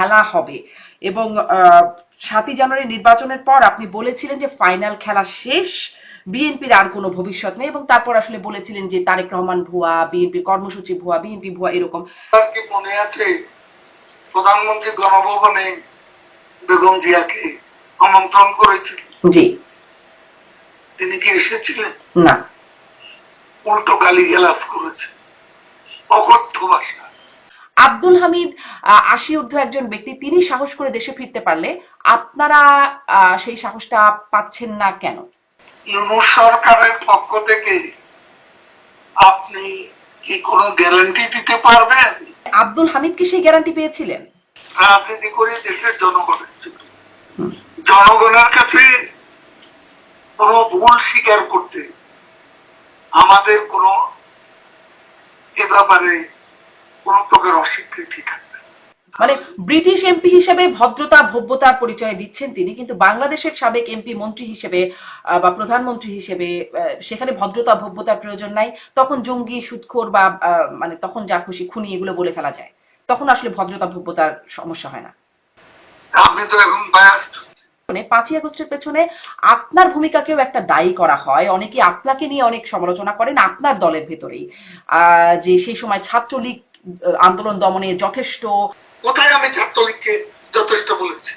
খেলা হবে এবং 7ই জানুয়ারি নির্বাচনের পর আপনি বলেছিলেন যে ফাইনাল খেলা শেষ, বিএনপির আর কোনো ভবিষ্যৎ নেই, এবং তারপর আসলে বলেছিলেন যে তারেক রহমান ভুয়া, বিএনপির কর্মসূচি ভুয়া, বিএনপি ভুয়া, এরকম। কি মনে আছে প্রধানমন্ত্রী গণভবনে বেগম জিয়াকে আমন্ত্রণ করেছিল? জি। তিনি কি এসেছিলেন? না। উল্টো গালিগালাজ করেছে, অকথ্য ভাষা। আব্দুল হামিদ 80 ঊর্ধ্ব একজন ব্যক্তি, তিনি সাহস করে দেশে ফিরতে পারলে আপনারা সেই সাহসটা পাচ্ছেন না কেন? ইউনূস সরকারের পক্ষ থেকে আপনি কি কোনো গ্যারান্টি দিতে পারবেন? আব্দুল হামিদ কি সেই গ্যারান্টি পেয়েছিলেন? রাজনীতি করে দেশের জনগণের জন্য, জনগণের কাছে কোনো ভুল স্বীকার করতে আমাদের কোনো এ ব্যাপারে কোন প্রকার অস্বীকৃতি থাকবে। মানে ব্রিটিশ এমপি হিসেবে ভদ্রতা ভব্যতার পরিচয় দিচ্ছেন তিনি, কিন্তু বাংলাদেশের সাবেক এমপি মন্ত্রী হিসেবে বা প্রধানমন্ত্রী হিসেবে সেখানে ভদ্রতা ভব্যতার প্রয়োজন নাই। তখন জঙ্গি, সুদখোর বা মানে তখন যা খুশি খুনি এগুলো বলে ফেলা যায়, তখন আসলে ভদ্রতা ভব্যতার সমস্যা হয় না। আপনি তো এখন বায়াসড। 5ই আগস্টের পেছনে আপনার ভূমিকাকেও একটা দায়ী করা হয়, অনেকে আপনাকে নিয়ে অনেক সমালোচনা করেন আপনার দলের ভেতরেই, যে সেই সময় ছাত্রলীগ আন্দোলন দমনে যথেষ্ট। কোথায় আমি ছাত্রলীগকে যথেষ্ট বলেছি?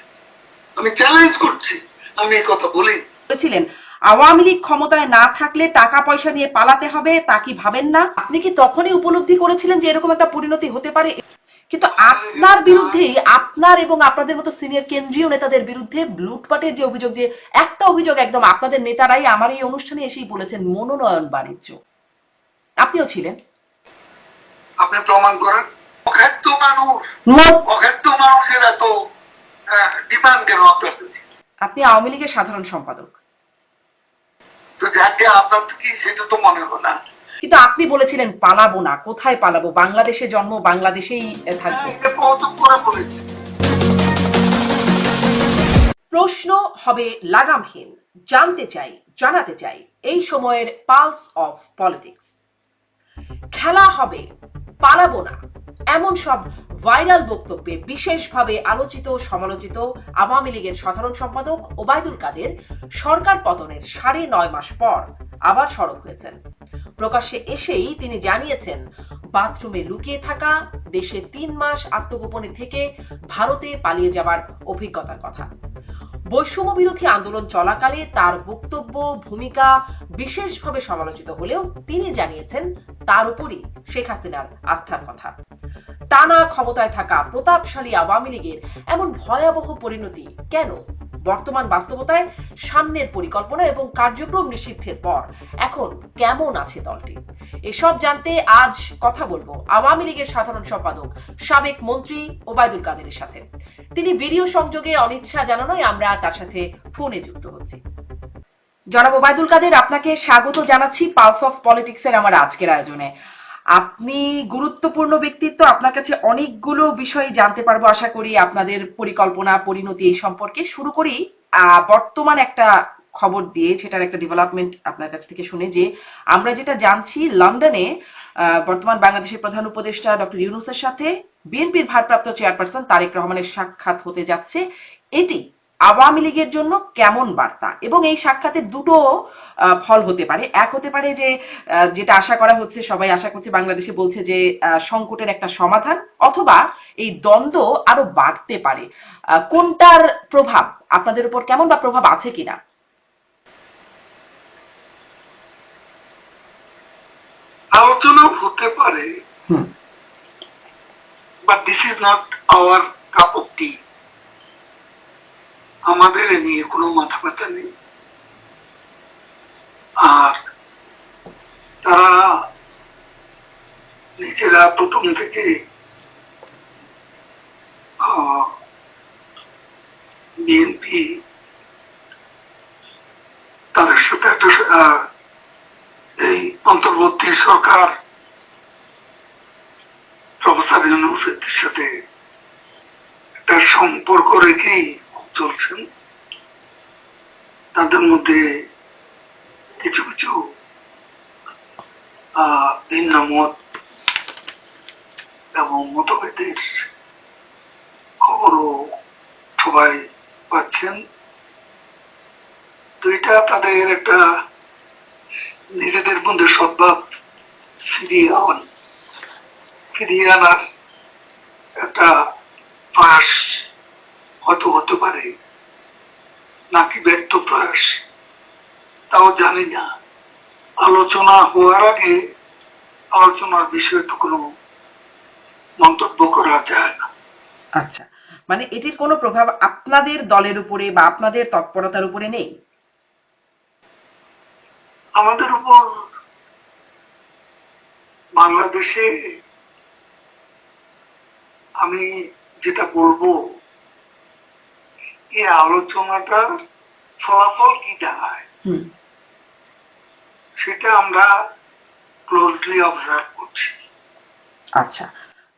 আমি চ্যালেঞ্জ করছি, আমি এই কথা বলি। বলেছিলেন আওয়ামী লীগ ক্ষমতায় না থাকলে টাকা পয়সা নিয়ে পালাতে হবে, তা কি ভাবেন না? আপনি কি তখনই উপলব্ধি করেছিলেন যে এরকম একটা পরিণতি হতে পারে? কিন্তু আপনার বিরুদ্ধে, আপনার এবং আপনাদের মতো সিনিয়র কেন্দ্রীয় নেতাদের বিরুদ্ধে লুটপাটের যে অভিযোগ, যে একটা অভিযোগ একদম আপনাদের নেতারাই আমার এই অনুষ্ঠানে এসেই বলেছেন, মনোনয়ন বাণিজ্য। আপনিও ছিলেন। আপনি প্রমাণ করেন। অখ্যাত মানুষ, অখ্যাত মানুষের এত ডিমান্ড কেন আপনার কাছে? আপনি আওয়ামী লীগের সাধারণ সম্পাদক। তো যাকে আপনার কি সেটা তো মনে হলো না। কিন্তু আপনি বলেছিলেন পালাবো না। কোথায় পালাবো? বাংলাদেশে জন্ম, বাংলাদেশেই থাকবো। প্রশ্ন হবে লাগামহীন, জানতে চাই, জানাতে চাই এই সময়ের পালস অফ পলিটিক্স। খেলা হবে, পালাবো না, এমন সব ভাইরাল বক্তব্যে বিশেষভাবে আলোচিত সমালোচিত আওয়ামী লীগের সাধারণ সম্পাদক ওবায়দুল কাদের সরকার পতনের 9.5 মাস পর আবার সরব হয়েছেন। প্রকাশ্যে এসেই তিনি জানিয়েছেন বাথরুমে লুকিয়ে থাকা, দেশে 3 মাস আত্মগোপনে থেকে ভারতে পালিয়ে যাবার অভিজ্ঞতার কথা। বৈষম্য বিরোধী আন্দোলন চলাকালে তার বক্তব্য, ভূমিকা বিশেষভাবে সমালোচিত হলেও তিনি জানিয়েছেন তার উপরই শেখ হাসিনার আস্থার কথা। টানা ক্ষমতায় থাকা প্রতাপশালী আওয়ামী লীগের এমন ভয়াবহ পরিণতি কেন? বর্তমান বাস্তবতায় সামনের পরিকল্পনা এবং কার্যক্রম নিষিদ্ধের পর এখন কেমন আছে দলটি? এসব জানতে আজ কথা বলবো আওয়ামী লীগের সাধারণ সম্পাদক সাবেক মন্ত্রী ওবায়দুল কাদেরের সাথে। তিনি ভিডিও সংযোগে অনিচ্ছা জানানোয় আমরা তার সাথে ফোনে যুক্ত হচ্ছি। জনাব ওবায়দুল কাদের, আপনাকে স্বাগত জানাচ্ছি পালস অফ পলিটিক্সের আমার আজকের আয়োজনে। আপনি গুরুত্বপূর্ণ ব্যক্তিত্ব, আপনার কাছে অনেকগুলো বিষয় জানতে পারবো আশা করি, আপনাদের পরিকল্পনা, পরিণতি এই সম্পর্কে। শুরু করি বর্তমান একটা খবর দিয়ে, সেটার একটা ডেভেলপমেন্ট আপনার কাছ থেকে শুনে, যে আমরা যেটা জানছি লন্ডনে বর্তমান বাংলাদেশের প্রধান উপদেষ্টা ডক্টর ইউনূসের সাথে বিএনপির ভারপ্রাপ্ত চেয়ারপারসন তারেক রহমানের সাক্ষাৎ হতে যাচ্ছে। এটি আওয়ামী লীগের জন্য কেমন বার্তা? এবং এই সাক্ষাতের দুটো ফল হতে পারে। এক হতে পারে যে যেটা আশা করা হচ্ছে, সবাই আশা করছে, বাংলাদেশে বলছে যে সংকটের একটা সমাধান, অথবা এই দ্বন্দ্ব আরো বাড়তে পারে। কোনটার প্রভাব আপনাদের উপর কেমন, বা প্রভাব আছে কিনা? আলোচনা হতে পারে, but this is not our cup of tea. আমাদের এ নিয়ে কোনো মাথা ব্যথা নেই। আর তারা নিজেরা প্রথম থেকে বিএনপি তাদের সাথে একটা এই অন্তর্বর্তী সরকার প্রফেসর ইউনূসের সাথে একটা সম্পর্ক রেখেই চলছেন। তাদের মধ্যে কিছু কিছু ভিন্ন মত এবং মতভেদের খবরও সবাই পাচ্ছেন। দুইটা তাদের একটা নিজেদের মধ্যে সদ্ভাব ফিরিয়ে আনার একটা প্রয়াস হয়তো হতে পারে, নাকি ব্যর্থ প্রয়াস তাও জানি না। আলোচনা হওয়ার আগে আলোচনার বিষয়ে তো কোনো মন্তব্য করা যায় না। আচ্ছা, মানে এটির কোনো প্রভাব আপনাদের দলের উপরে বা আপনাদের তৎপরতার উপরে নেই? আমাদের উপর বাংলাদেশে আমি যেটা বলবো, এই আলোচনাটার ফলাফল কি দাঁড়ায় সেটা আমরা ক্লোজলি অবজার্ভ করছি। আচ্ছা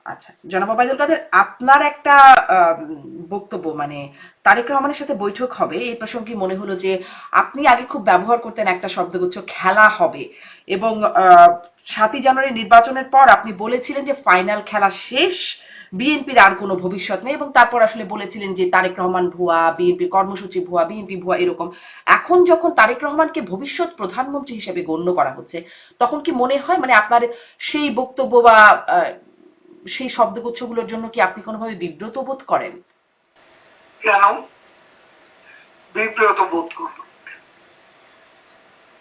আচ্ছা, জনাব ওবায়দুল কাদের, আপনার একটা বক্তব্য, মানে তারেক রহমানের সাথে বৈঠক হবে এই প্রসঙ্গে মনে হলো যে আপনি আগে খুব ব্যবহার করতেন একটা শব্দগুচ্ছ, খেলা হবে, এবং 7ই জানুয়ারি নির্বাচনের পর আপনি বলেছিলেন যে ফাইনাল খেলা শেষ, বিএনপির আর কোনো ভবিষ্যৎ নেই, এবং তারপর আসলে বলেছিলেন যে তারেক রহমান ভুয়া, বিএনপির কর্মসূচি ভুয়া, বিএনপি ভুয়া, এরকম। এখন যখন তারেক রহমানকে ভবিষ্যৎ প্রধানমন্ত্রী হিসেবে গণ্য করা হচ্ছে, তখন কি মনে হয় মানে আপনার সেই বক্তব্য বা সেই শব্দগুচ্ছগুলোর জন্য কি আপনি কোনোভাবে বিব্রত বোধ করেন? কেন বিব্রত বোধ করব?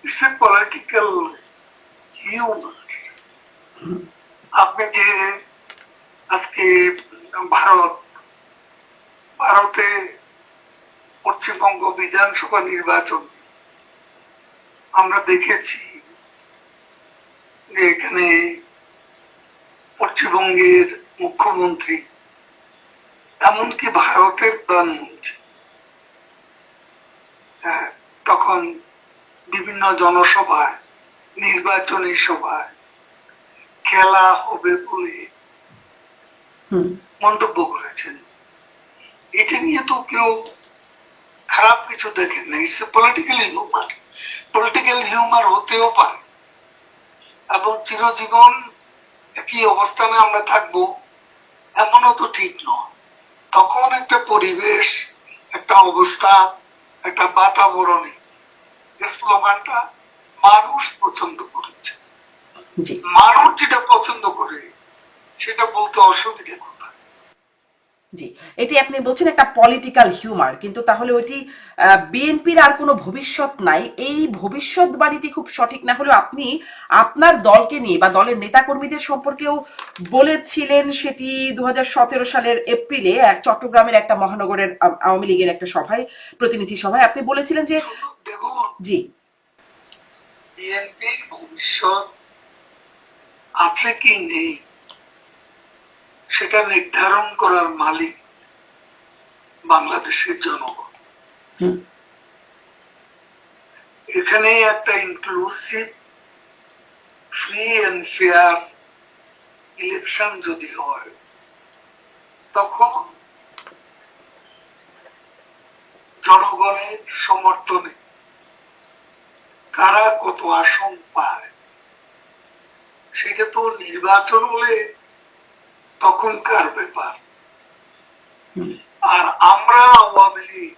It's a political humour. আপনি যে আজকে ভারতে পশ্চিমবঙ্গ বিধানসভা নির্বাচন আমরা দেখেছি যে এখানে পশ্চিমবঙ্গের মুখ্যমন্ত্রী, এমনকি ভারতের প্রধানমন্ত্রী তখন বিভিন্ন জনসভায়, নির্বাচনী সভায় খেলা হবে বলে মন্তব্য করেছেন। এটা নিয়ে তো কেউ খারাপ কিছু দেখেন না। It's a political humour. Political humour হতেও পারে, এবং চিরজীবন একই অবস্থানে আমরা থাকবো এমনও তো ঠিক নয়। তখন একটা পরিবেশ, একটা অবস্থা, একটা বাতাবরণে স্লোগানটা মানুষ পছন্দ করেছে। মানুষ যেটা পছন্দ করে সেটা বলতে অসুবিধা কোথায়? জি, এটি আপনি বলছেন একটা পলিটিক্যাল হিউমার, কিন্তু তাহলে ওইটি বিএনপির আর কোনো ভবিষ্যৎ নাই, এই ভবিষ্যৎবাণীটি খুব সঠিক না হলেও আপনি আপনার দলকে নিয়ে বা দলের নেতাকর্মীদের সম্পর্কেও বলেছিলেন। সেটি 2017 সালের এপ্রিলে এক চট্টগ্রামের একটা মহানগরের আওয়ামী লীগের একটা সভায়, প্রতিনিধি সভায় আপনি বলেছিলেন যে দেখুন, জি, বিএনপির ভবিষ্যৎ আছে কি নেই সেটা নির্ধারণ করার মালিক বাংলাদেশের জনগণ। এখানে একটা inclusive, free and fair election যদি হয়, তখন জনগণের সমর্থনে কারা কত আসন পায় সেটা তো নির্বাচন হলে তখনকার ব্যাপার। আর আমরা আওয়ামী লীগ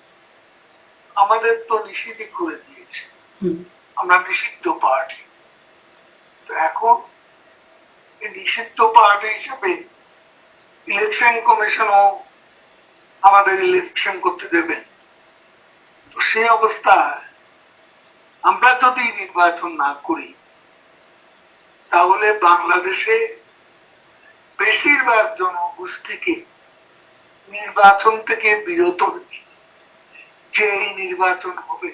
আমাদের তো নিষিদ্ধ করে দিয়েছে, আমরা নিষিদ্ধ পার্টি। তো এখন এই নিষিদ্ধ পার্টি হিসেবে ইলেকশন কমিশনও আমাদের ইলেকশন করতে দেবেন। তো সেই অবস্থায় আমরা যদি নির্বাচন না করি, তাহলে বাংলাদেশে বেশিরভাগ জনগোষ্ঠীকে নির্বাচন থেকে বিরত রেখে যে এই নির্বাচন হবে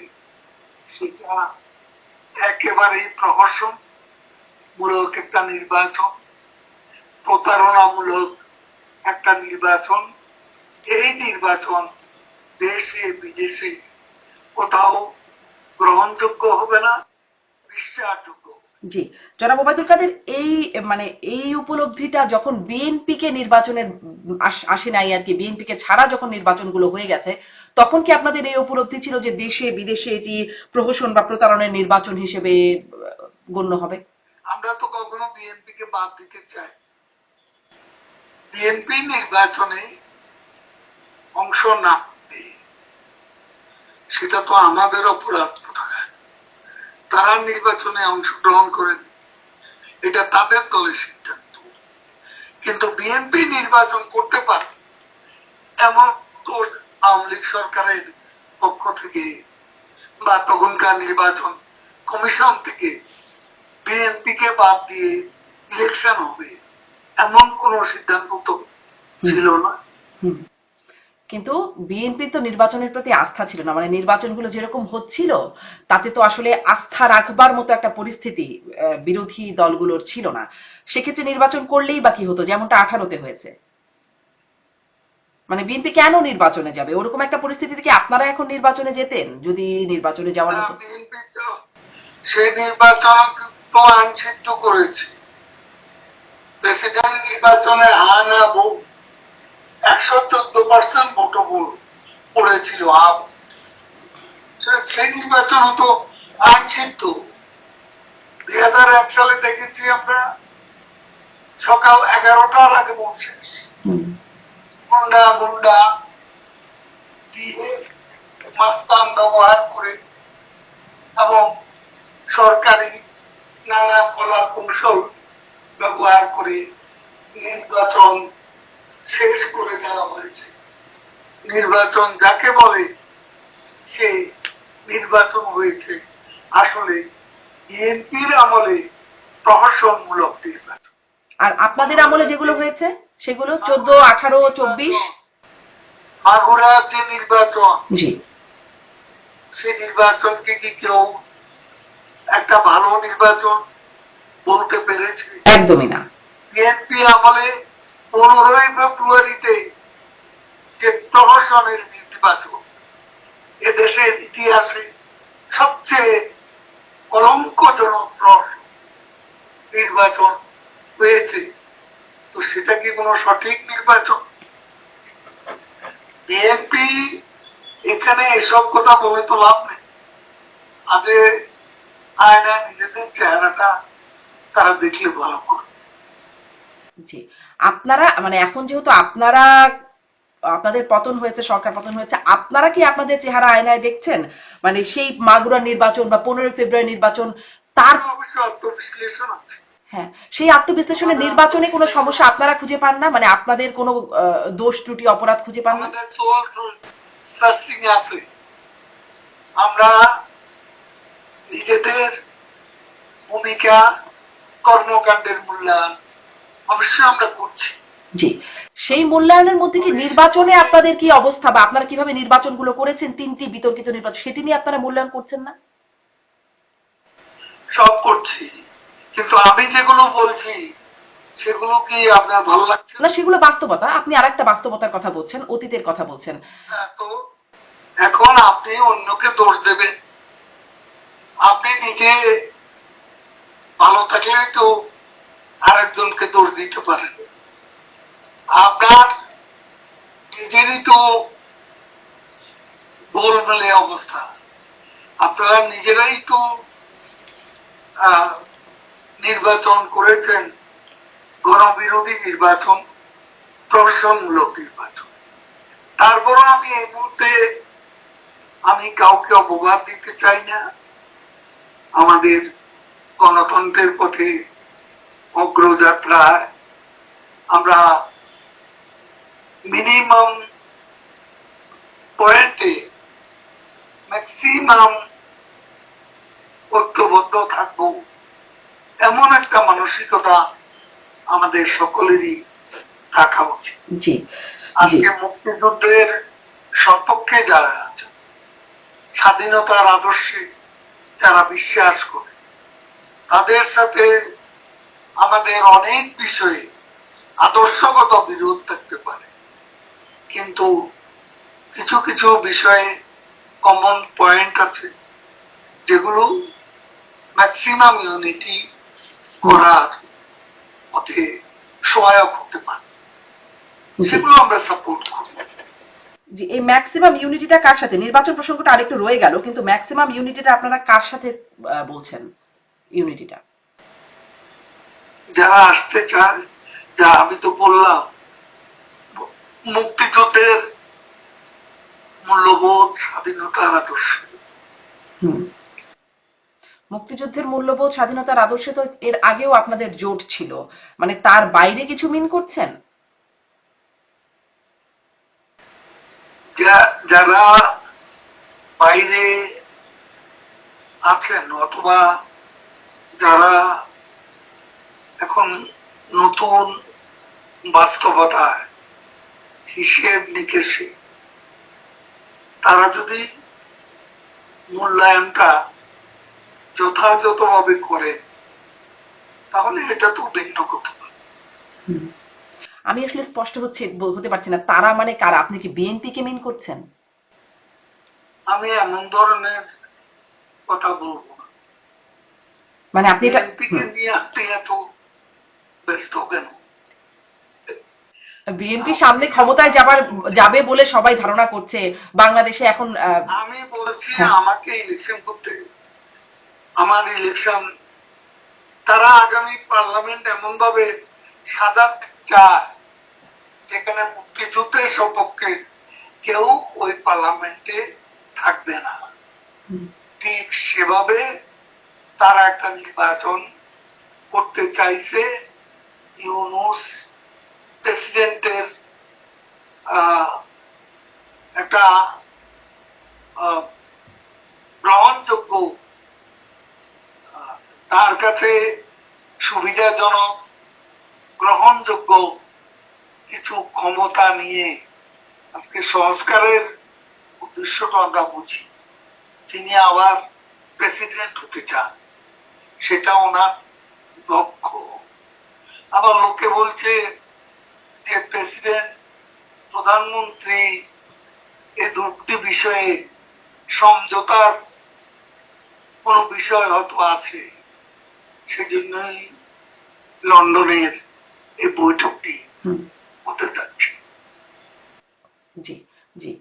সেটা একেবারেই প্রহসনমূলক একটা নির্বাচন, প্রতারণামূলক একটা নির্বাচন। এই নির্বাচন দেশে বিদেশে কোথাও গ্রহণযোগ্য হবে না, বিশ্বাসযোগ্য। জি, জনাব ওবায়দুল কাদের, এই মানে এই উপলব্ধিটা যখন বিএনপিকে নির্বাচনের আসে নাই আর কি, বিএনপিকে ছাড়া যখন নির্বাচনগুলো হয়ে গেছে, তখন কি আপনাদের এই উপলব্ধি ছিল যে দেশে বিদেশে এটি প্রহসন বা প্রতারণের নির্বাচন হিসেবে গণ্য হবে? আমরা তো কখনো বিএনপিকে বাদ দিতে চাই। বিএনপি নির্বাচনে না দেয়, সেটা তো আমাদের অপরাধ কোথায়? তারা নির্বাচনে অংশগ্রহণ করেন, এটা তাদের দলের সিদ্ধান্ত। কিন্তু বিএনপি নির্বাচন করতে পারে এমন তো আওয়ামী লীগ সরকারের পক্ষ থেকে বা তখনকার নির্বাচন কমিশন থেকে বিএনপি কে বাদ দিয়ে ইলেকশন হবে এমন কোন সিদ্ধান্ত তো ছিল না। কিন্তু বিএনপির তো নির্বাচনের প্রতি আস্থা ছিল না, মানে নির্বাচনগুলো যেরকম হচ্ছিল তাতে তো আসলে আস্থা রাখবার মতো একটা পরিস্থিতি বিরোধী দলগুলোর ছিল না। সেক্ষেত্রে নির্বাচন করলেই বা কি হতো, যেমনটা 18-তে হয়েছে। মানে বিএনপি কেন নির্বাচনে যাবে? ওরকম একটা পরিস্থিতি থেকে আপনারা এখন নির্বাচনে যেতেন যদি নির্বাচনে যাওয়ার মতো? বিএনপি তো সেই নির্বাচন তো আইনসিদ্ধ করেছে। প্রেসিডেন্ট নির্বাচনে আনা ভোট 114% ভোট পড়েছিল। সেই নির্বাচন তো আইনসিদ্ধ। 2001 সালে দেখেছি আমরা সকাল 11টার আগে ভোট শেষ। গুন্ডা দিয়ে মাস্তান ব্যবহার করে এবং সরকারি নানা কলা কৌশল ব্যবহার করে নির্বাচন শেষ করে দেওয়া হয়েছে। নির্বাচন যাকে বলে সে নির্বাচন হয়েছে আসলে বিএনপির আমলে প্রহসনমূলক নির্বাচন। আর আপনাদের আমলে যেগুলো হয়েছে সেগুলো 14, 18, 24 মাগুরার যে নির্বাচন, জি, সেই নির্বাচনকে কি কেউ একটা ভালো নির্বাচন বলতে পেরেছে? একদমই না। বিএনপি আমলে 15ই ফেব্রুয়ারিতে যে প্রহসনের নির্বাচন এদেশের ইতিহাসে সবচেয়ে কলঙ্কজনক নির্বাচন হয়েছে, তো সেটা কি কোনো সঠিক নির্বাচন? বিএনপি এখানে এসব কথা বলে তো লাভ নেই। আজ আয়না নিজেদের চেহারাটা তারা দেখলে ভালো করে। জি, আপনারা মানে এখন যেহেতু আপনাদের পতন হয়েছে, সরকার পতন হয়েছে, আপনারা কি আপনাদের চেহারা আয়নায় দেখছেন? মানে সেই মাগুরা নির্বাচন বা 15 ফেব্রুয়ারি নির্বাচন, তার অবশ্য আত্মবিশ্লেষণ আছে। হ্যাঁ, সেই আত্মবিশ্লেষণের নির্বাচনে কোনো সমস্যা আপনারা খুঁজে পান না? মানে আপনাদের কোনো দোষ ত্রুটি অপরাধ খুঁজে পান না? আমাদের সোল সার্চিং আছে। আমরা নিজেদের ভূমিকা কর্মকাণ্ডের মূল্যায়ন অবশ্যই আমরা করছি। জি, সেই মূল্যায়নের মধ্যে কি নির্বাচনে আপনাদের কি অবস্থা বা আপনারা কিভাবে নির্বাচনগুলো করেছেন, 3টি বিতর্কিত নির্বাচন, সেটি নিয়ে আপনারা মূল্যায়ন করছেন না? সব করছি, কিন্তু আমি যেগুলো বলছি সেগুলো কি আপনার ভালো লাগছে না, সেগুলো বাস্তবতা। আপনি আরেকটা বাস্তবতার কথা বলছেন, অতীতের কথা বলছেন। তো এখন আপনি অন্যকে দোষ দেবেন, আপনি নিজে ভালো থাকলেই তো আরেকজনকে দোষ দিতে পারেন। আপনার নিজেরই তো গোলমেলে অবস্থা, আপনারা নিজেরাই তো নির্বাচন করেছেন গণবিরোধী নির্বাচন, প্রহসনমূলক নির্বাচন। তারপর আমি এই মুহূর্তে আমি কাউকে অপবাদ দিতে চাই না। আমাদের গণতন্ত্রের পথে অগ্রযাত্রায় আমরা মিনিমাম পয়েন্টে ম্যাক্সিমাম ঐক্যবদ্ধ থাকবো এমন একটা মানসিকতা আমাদের সকলেরই থাকা উচিত। জি, আজকে মুক্তিযুদ্ধের সপক্ষে যারা আছে, স্বাধীনতার আদর্শে যারা বিশ্বাস করে, তাদের সাথে আমাদের অনেক বিষয়ে আদর্শগত বিরোধ থাকতে পারে, কিন্তু কিছু কিছু বিষয়ে কমন পয়েন্ট আছে যেগুলো ম্যাক্সিমাম ইউনিটি করার পথে সহায়ক হতে পারে, সেগুলো আমরা সাপোর্ট করি। জি, এই ম্যাক্সিমাম ইউনিটিটা কার সাথে? নির্বাচন প্রসঙ্গটা আরেকটু রয়ে গেল, কিন্তু ম্যাক্সিমাম ইউনিটিটা আপনারা কার সাথে বলছেন? ইউনিটিটা যারা আসতে চায়, যা আমি তো বললাম মুক্তিযুদ্ধের স্বাধীনতার আদর্শ। মুক্তিযুদ্ধের মূল্যবোধ, স্বাধীনতার আদর্শে তো এর আগেও আপনাদের জোট ছিল, মানে তার বাইরে কিছু মিন করছেন? যারা বাইরে আছেন অথবা যারা এখন নতুন বাস্তবতায় হিসেব নিকেশে তারা যদি মূল্যায়নটা যথাযথভাবে করে তাহলে এটা তো ভিন্ন কথা। আমি আসলে স্পষ্ট হতে পারছি না, তারা মানে কারা? আপনি কি বিএনপি কে মিন করছেন? আমি এমন ধরনের কথা বলবো না। মানে আপনি এটা বিএনপিকে নিয়ে আপনি এত ব্যস্ত কেন? বিএনপি সামনে ক্ষমতায় যাবে বলে সবাই ধারণা করছে বাংলাদেশে এখন। আমি বলছি আমাকে ইলেকশন করতে, আমার ইলেকশন, তারা আগামী পার্লামেন্ট এমন ভাবে সাজাতে চায় যেখানে মুক্তিযুদ্ধের সপক্ষে কেউ ওই পার্লামেন্টে থাকবে না। ঠিক সেভাবে তারা একটা নির্বাচন করতে চাইছে। ইউনূস প্রেসিডেন্টের একটা গ্রহণযোগ্য, তার কাছে সুবিধাজনক, গ্রহণযোগ্য কিছু ক্ষমতা নিয়ে আজকে সংস্কারের উদ্দেশ্যটা আমরা বুঝি। তিনি আবার প্রেসিডেন্ট হতে চান, সেটা ওনার লক্ষ্য। আবার লোকে বলছে যে প্রেসিডেন্ট, প্রধানমন্ত্রী এই দুটি বিষয়ে সমঝোতার কোন বিষয় হয়তো আছে, সেজন্যই লন্ডনের এই বৈঠকটি হতে যাচ্ছে। জি জি,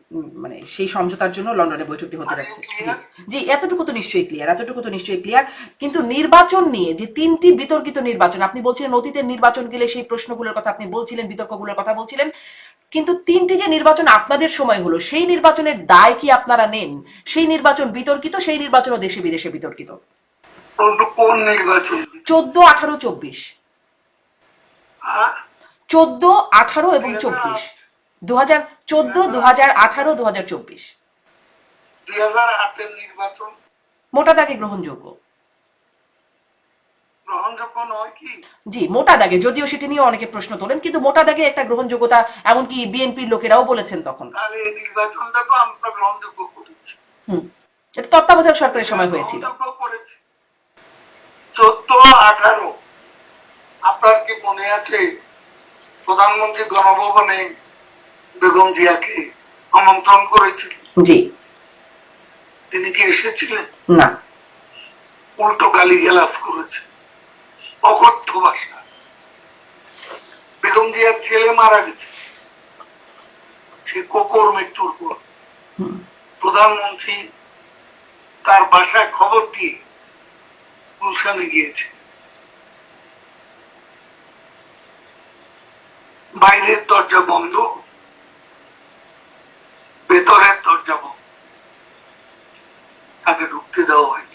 মানে সেই সমঝোতার জন্য লন্ডনে বৈঠকটি হতে যাচ্ছে। জি, এতটুকু তো নিশ্চয়ই ক্লিয়ার। কিন্তু নির্বাচন নিয়ে যে তিনটি বিতর্কিত নির্বাচন, আপনি বলছিলেন অতীতের নির্বাচন গেলে সেই প্রশ্নগুলোর কথা আপনি বলছিলেন, বিতর্কগুলোর কথা বলছিলেন, কিন্তু তিনটি যে নির্বাচন আপনাদের সময় হলো, সেই নির্বাচনের দায় কি আপনারা নেন? সেই নির্বাচন বিতর্কিত, সেই নির্বাচনও দেশে বিদেশে বিতর্কিত। কোন নির্বাচন? 14, 18, 24। 14, 18 এবং 24। 2014, 2018, 2024। 2008 নির্বাচন মোটা দাগে গ্রহণযোগ্য নয় কি? জি, মোটা দাগে, যদিও সেটি নিয়ে অনেকে প্রশ্ন তোলেন, কিন্তু মোটা দাগে একটা গ্রহণযোগ্যতা, এমনকি বিএনপির লোকেরাও বলেছেন তখন। তাহলে এই নির্বাচনটা তো আমরা গ্রহণযোগ্য করেছি। এটা তত্ত্বাবধায়ক সরকারের সময় হয়েছিল। 14, 18 আপনার কি মনে আছে? প্রধানমন্ত্রী গণভবনে বেগম জিয়াকে আমন্ত্রণ করেছিল। জি। তিনি কি এসেছিলেন? না। উল্টো গালিগালাজ করেছে, অকথ্য ভাষা। বেগম জিয়ার ছেলে মারা গেছে, সে কোকর মৃত্যুর পর প্রধানমন্ত্রী তার বাসায় খবর দিয়ে গুলশানে গিয়েছে। বাইরের দরজা বন্ধ, ভেতরের দরজা বন্ধ, তাকে ঢুকতে দেওয়া হয়।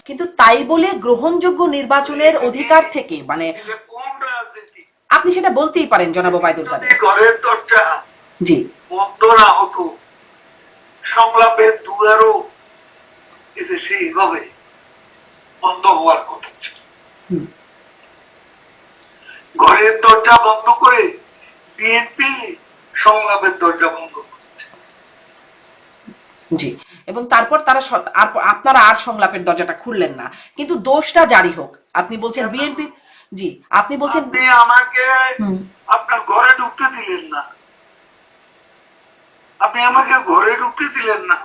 কিন্তু তাই বলে গ্রহণযোগ্য নির্বাচনের অধিকার থেকে, মানে কোন রাজনীতি? আপনি সেটা বলতেই পারেন জনাব ওবায়দুল কাদের। ঘরের দরজা জি বন্ধ না হতো, সংলাপের দুয়ারও এদেশে এইভাবে বন্ধ হওয়ার কথা ছিল। ঘরের দরজা বন্ধ করে বিএনপি সংলাপের দরজা বন্ধ করেছে। জি, এবং তারপর তারা আপনারা আর সংলাপের দরজাটা খুললেন না, কিন্তু দোষটা জারি হোক। আপনি বলছেন বিএনপি, জি, আপনি বলছেন আপনি আমাকে আপনার ঘরে ঢুকতে দিলেন না, আপনি আমাকে ঘরে ঢুকতে দিলেন না,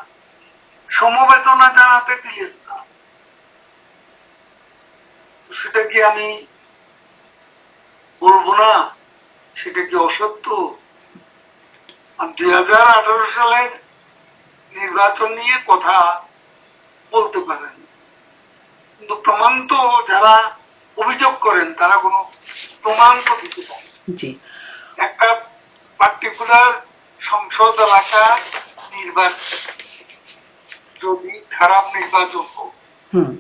সমবেদনা জানাতে দিলেন না, সেটা কি আমি বলবো না সেটা কি অসত্য? 2018 সালের নির্বাচন নিয়ে কথা বলতে পারেন, কিন্তু প্রমাণ তো, যারা অভিযোগ করেন তারা কোনো প্রমাণ তো দিতে পারে। জি, একটা পার্টিকুলার সংসদ এলাকা নির্বাচন যদি খারাপ নির্বাচন হোক, হুম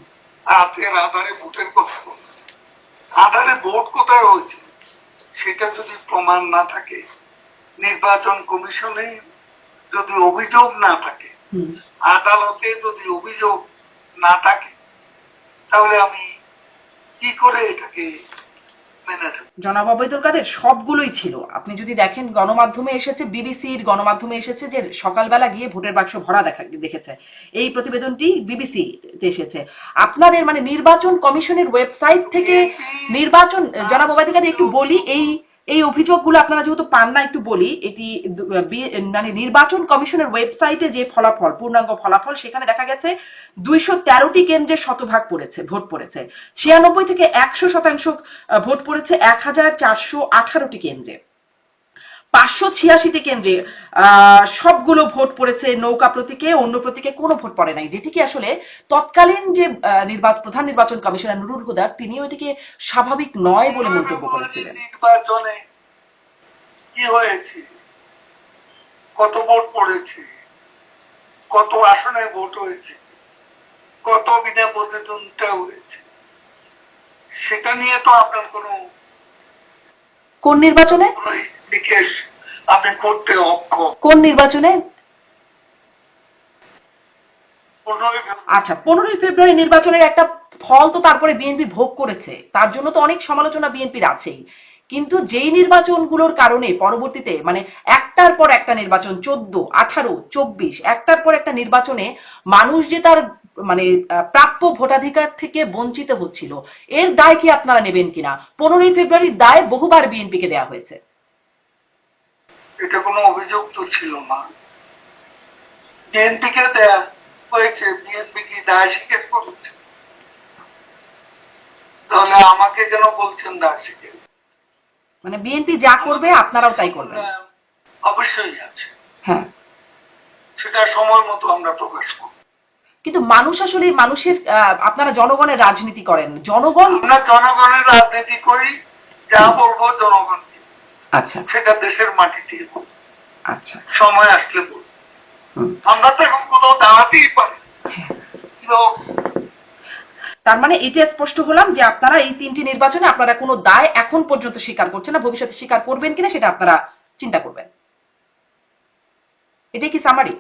রাতের আধারে ভোটের কথা বল, আধারে ভোট কোথায় হয়েছে সেটা যদি প্রমাণ না থাকে, নির্বাচন কমিশনে যদি অভিযোগ না থাকে, হুম আদালতে যদি অভিযোগ না থাকে, তাহলে আমি কি করে এটাকে মেনে নেব? জনাব ওবায়দুল কাদের সবগুলোই ছিল। আপনি যদি দেখেন গণমাধ্যমে এসেছে, বিবিসির গণমাধ্যমে এসেছে যে সকালবেলা গিয়ে ভোটের বাক্স ভরা দেখেছে। এই প্রতিবেদনটি বিবিসি তে এসেছে। আপনাদের মানে নির্বাচন কমিশনের ওয়েবসাইট থেকে নির্বাচন, জনাব ওবায়দুল কাদের একটু বলি, এই অভিযোগগুলো আপনারা যেহেতু পান না একটু বলি, এটি মানে নির্বাচন কমিশনের ওয়েবসাইটে যে ফলাফল, পূর্ণাঙ্গ ফলাফল, সেখানে দেখা গেছে 213টি কেন্দ্রে শতভাগ পড়েছে, ভোট পড়েছে। 96 থেকে 100% ভোট পড়েছে 1418টি কেন্দ্রে। 586টি কেন্দ্রে সবগুলো ভোট পড়েছে নৌকা প্রতীকে, অন্য প্রতীকে কোনো ভোট পড়ে নাই, যেটি কি আসলে তৎকালীন যে প্রধান নির্বাচন কমিশনার নুরুল হুদা, তিনিও এটিকে স্বাভাবিক নয় বলে মন্তব্য করেছিলেন। নির্বাচনে কি হয়েছে, কত ভোট পড়েছে, কত আসনে ভোট হয়েছে, কত বিনা প্রতিদ্বন্দ্বিতা হয়েছে, সেটা নিয়ে তো আপনার কোন নির্বাচনে? বিশেষ আপনি করতে অক্ষম। কোন নির্বাচনে? 15ই ফেব্রুয়ারি। আচ্ছা, 15ই ফেব্রুয়ারি নির্বাচনের একটা ফল তো তারপরে বিএনপি ভোগ করেছে, তার জন্য তো অনেক সমালোচনা বিএনপির আছেই। কিন্তু যেই নির্বাচনগুলোর কারণে পরবর্তীতে মানে একটার পর একটা নির্বাচন, 14, 18, 24, একটার পর একটা নির্বাচনে মানুষ যে তার মানে প্রাপ্য ভোটাধিকার থেকে বঞ্চিত হচ্ছিল, এর দায় কি আপনারা নেবেন কিনা? 15ই ফেব্রুয়ারির দায় বহুবার বিএনপিকে দেওয়া হয়েছে। এটা কোনো অভিযোগ তো ছিল না, বিএনপিকে দেয়া হয়েছে, বিএনপি কি দায় স্বীকার করেছে? তাহলে আমাকে কেন বলছেন দায় স্বীকার? মানে বিএনপি যা করবে আপনারাও তাই করবেন? অবশ্যই আছে, হ্যাঁ, সেটা সময় মতো আমরা প্রকাশ করব। কিন্তু মানুষ আসলে মানুষের আপনারা জনগণের রাজনীতি করেন, জনগণ। আমরা জনগণের রাজনীতি করি, যা বলবো জনগণকে, আচ্ছা সেটা দেশের মাটিতে বলবো, আচ্ছা, সময় আসলে বলবো। আমরা তো এখন কোথাও দাঁড়াতেই পারি। তার মানে এটা স্পষ্ট হলাম যে আপনারা এই 3টি নির্বাচনে আপনারা কোনো দায় এখন পর্যন্ত স্বীকার করছেন না, ভবিষ্যতে স্বীকার করবেন কিনা সেটা আপনারা চিন্তা করবেন। এটাই কি সামারি?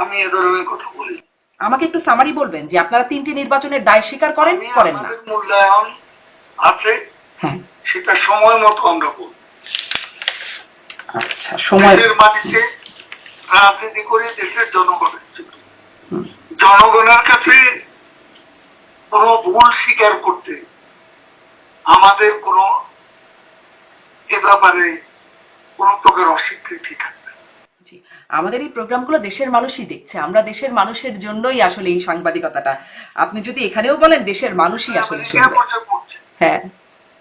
আমি এ ধরনের কথা বলি। আমাকে একটু সামারি বলবেন যে আপনারা 3টি নির্বাচনের দায় স্বীকার করেন করেন না? মূল্যায়ন আছে, হ্যাঁ, সেটা সময় মতো আমরা বলবো। আচ্ছা, সময় দেশের মাটিতে রাজনীতি করে দেশের জনগণের জন্য, জনগণের কাছে কোনো ভুল স্বীকার করতে আমাদের কোনো এ ব্যাপারে কোন প্রকার অস্বীকৃতি থাকবে। আমাদের এই প্রোগ্রামগুলো দেশের মানুষই দেখছে, আমরা দেশের মানুষের জন্যই আসলে এই সাংবাদিকতাটা। আপনি যদি এখানেও বলেন দেশের মানুষই আসলে শুনবে। হ্যাঁ,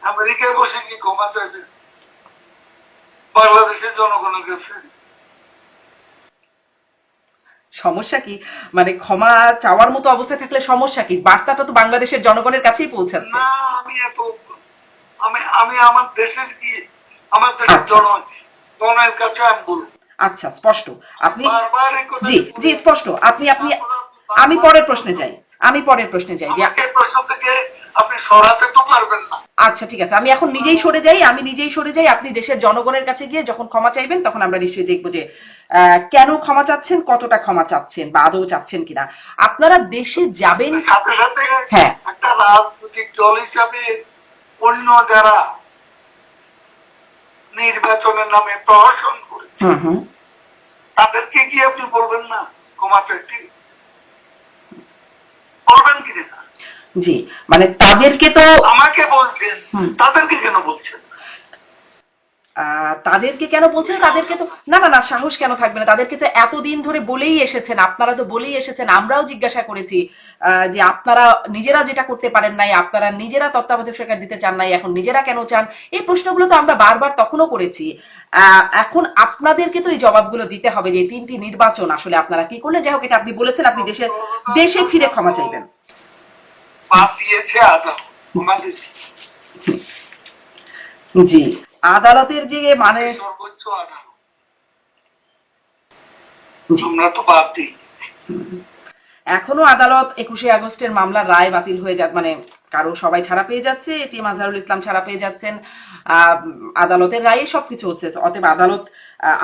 আমেরিকায় বসে কি ক্ষমা চাইবে বাংলাদেশের জনগণের কাছে? সমস্যা কি? মানে ক্ষমা চাওয়ার মতো অবস্থা থাকলে সমস্যা কি? বার্তাটা তো বাংলাদেশের জনগণের কাছেই পৌঁছাচ্ছে। না, আমি আমার দেশের কি, আমার দেশের জনগণের কাছে আমি বলবো। আচ্ছা, স্পষ্ট। আপনি জি জি স্পষ্ট। আপনি আমি পরের প্রশ্নে যাই, যে প্রশ্ন থেকে আপনি সরাতে তো পারবেন না। আচ্ছা ঠিক আছে, আমি এখন নিজেই সরে যাই। আপনি দেশের জনগণের কাছে গিয়ে যখন ক্ষমা চাইবেন তখন আমরা নিশ্চয়ই দেখবো যে কেন ক্ষমা চাচ্ছেন, কতটা ক্ষমা চাচ্ছেন বা আদৌ চাচ্ছেন কিনা। আপনারা দেশে যাবেন সাথে সাথে হ্যাঁ, একটা রাজনৈতিক দল হিসাবে অন্য যারা নির্বাচনের নামে প্রহসন করেছে তাদেরকে কি আপনি বলবেন না ক্ষমা চাইতে? বলবেন কিনা? জি, মানে তাদেরকে তো আমাকে বলছেন, তাদেরকে কেন বলছেন? তাদেরকে কেন বলছেন? তাদেরকে তো না না না সাহস কেন থাকবে না? তাদেরকে তো এতদিন ধরে বলেই এসেছেন, আপনারা তো বলেই এসেছেন, আমরাও জিজ্ঞাসা করেছি যে আপনারা নিজেরা যেটা করতে পারেন নাই, আপনারা নিজেরা তত্ত্বাবধায়ক সরকার দিতে চান নাই, এখন নিজেরা কেন চান? এই প্রশ্নগুলো তো আমরা বারবার তখনও করেছি। এখন আপনাদেরকে তো এই জবাবগুলো দিতে হবে যে 3টি নির্বাচন আসলে আপনারা কি করলেন। যাই হোক, এটা আপনি বলেছেন, আপনি দেশে ফিরে ক্ষমা চাইবেন। জি, আদালতের যে মানে সর্বোচ্চ আদালত আমরা তো বাদ দিই, এখনো আদালত 21শে আগস্টের মামলার রায় বাতিল হয়ে মানে কারো সবাই ছাড়া পেয়ে যাচ্ছে, এটিএম আজহারুল ইসলাম ছাড়া পেয়ে যাচ্ছেন, আদালতের রায়ে সবকিছু হচ্ছে। অতএব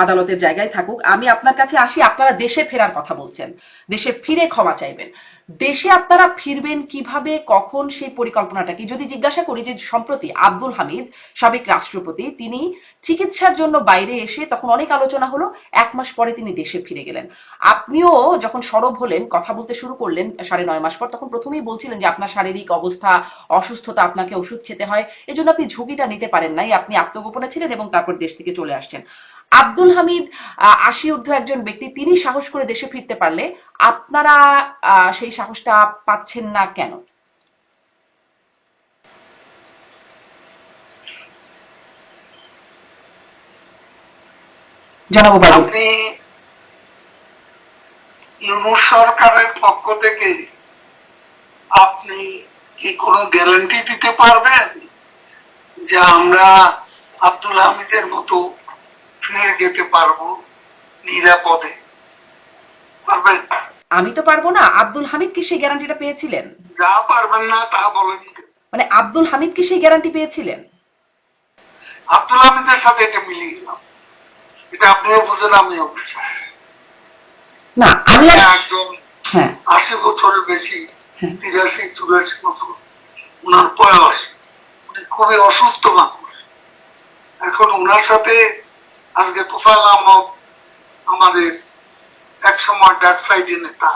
আদালতের জায়গায় থাকুক। আমি আপনার কাছে আসি, আপনারা দেশে ফেরার কথা বলছেন, দেশে ফিরে ক্ষমা চাইবেন। দেশে আপনারা ফিরবেন কিভাবে, কখন, সেই পরিকল্পনাটা কি? যদি জিজ্ঞাসা করি যে সম্প্রতি আব্দুল হামিদ সাবেক রাষ্ট্রপতি, তিনি চিকিৎসার জন্য বাইরে এসে তখন অনেক আলোচনা হলো, 1 মাস পরে তিনি দেশে ফিরে গেলেন। আপনিও যখন সরব হলেন, কথা বলতে শুরু করলেন 9.5 মাস পর, তখন প্রথমেই বলছিলেন যে আপনার শারীরিক অবস্থা, অসুস্থতা, আপনাকে ওষুধ খেতে হয়, এজন্য আপনি ঝুঁকিটা নিতে পারেন নাই, আপনি আত্মগোপনে ছিলেন এবং তারপর দেশ থেকে চলে আসছেন। আব্দুল হামিদ 80 ঊর্ধ্ব একজন ব্যক্তি, তিনি সাহস করে দেশে ফিরতে পারলে আপনারা সেই সাহসটা পাচ্ছেন না কেন? জানাবো বাবু। আপনি ইউনূস সরকারের পক্ষ থেকে আপনি কি কোনো গ্যারান্টি দিতে পারবেন যে আমরা আব্দুল হামিদের মতো ফিরে যেতে পারবো নিরাপদে? পারবেন? আমি তো পারবো না। আব্দুল হামিদ কি সেই গ্যারান্টিটা পেয়েছিলেন? যা পারবেন না তা বলেন। মানে আব্দুল হামিদ কি সেই গ্যারান্টি পেয়েছিলেন? আব্দুল হামিদের সাথে এটা মিলিয়ে গেলাম, এটা আপনিও বুঝেন আমিও বুঝি না, আমি একদম হ্যাঁ 80 বছরের বেশি, 83-84 বছর ওনার বয়স, উনি খুবই অসুস্থ মানুষ। এখন ওনার সাথে আজকে তোফায়েল আহমদ আমাদের এক সময় ডাক সাইডে নেতা,